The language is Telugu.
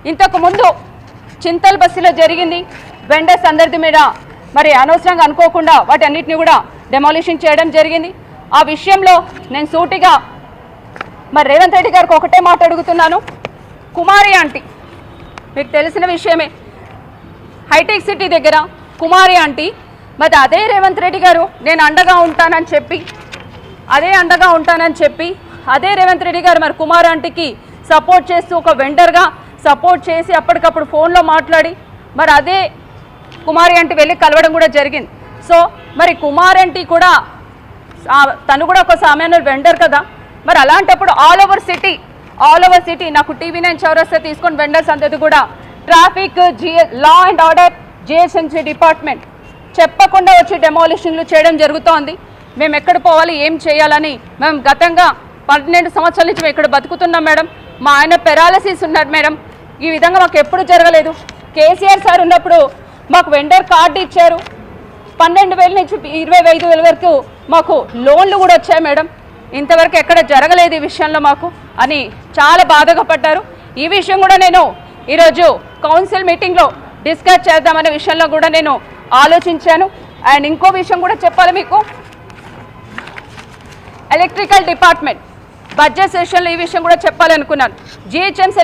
ఇంతకు ముందు చింతల్ బస్సులో జరిగింది. వెండర్స్ అందరి మీద మరి అనవసరంగా అనుకోకుండా వాటి అన్నిటిని కూడా డెమాలిషన్ చేయడం జరిగింది. ఆ విషయంలో నేను సూటిగా మరి రేవంత్ రెడ్డి గారికి ఒకటే మాట అడుగుతున్నాను. కుమారి ఆంటీ మీకు తెలిసిన విషయమే, హైటెక్ సిటీ దగ్గర కుమారి ఆంటీ, మరి అదే రేవంత్ రెడ్డి గారు నేను అండగా ఉంటానని చెప్పి అదే రేవంత్ రెడ్డి గారు మరి కుమారి ఆంటీకి సపోర్ట్ చేస్తూ ఒక వెండర్గా సపోర్ట్ చేసి అప్పటికప్పుడు ఫోన్లో మాట్లాడి మరి అదే కుమారి ఆంటీ వెళ్ళి కలవడం కూడా జరిగింది. సో మరి కుమారి ఆంటీ కూడా తను కూడా ఒక సామాన్య వెండర్ కదా. మరి అలాంటప్పుడు ఆల్ ఓవర్ సిటీ నాకు TV9 చౌరస్తా తీసుకొని వెండర్స్ అందరిది కూడా traffic, law and order, GHMC department చెప్పకుండా వచ్చి డెమాలిషన్లు చేయడం జరుగుతోంది. మేము ఎక్కడ పోవాలి, ఏం చేయాలని మేము గతంగా 12 సంవత్సరాల నుంచి మేము ఇక్కడ బతుకుతున్నాం మేడం. మా ఆయన పెరాలసిస్ ఉన్నారు మేడం. ఈ విధంగా మాకు ఎప్పుడు జరగలేదు. కేసీఆర్ సార్ ఉన్నప్పుడు మాకు వెండర్ కార్డు ఇచ్చారు. 12,000 నుంచి 25,000 వరకు మాకు లోన్లు కూడా వచ్చాయి మేడం. ఇంతవరకు ఎక్కడ జరగలేదు ఈ విషయంలో మాకు అని చాలా బాధగా పడ్డారు. ఈ విషయం కూడా నేను ఈరోజు కౌన్సిల్ మీటింగ్లో డిస్కస్ చేద్దామనే విషయంలో కూడా నేను ఆలోచించాను. అండ్ ఇంకో విషయం కూడా చెప్పాలి మీకు, ఎలక్ట్రికల్ డిపార్ట్మెంట్ బడ్జెట్ సెషన్లో ఈ విషయం కూడా చెప్పాలనుకున్నాను. GHMC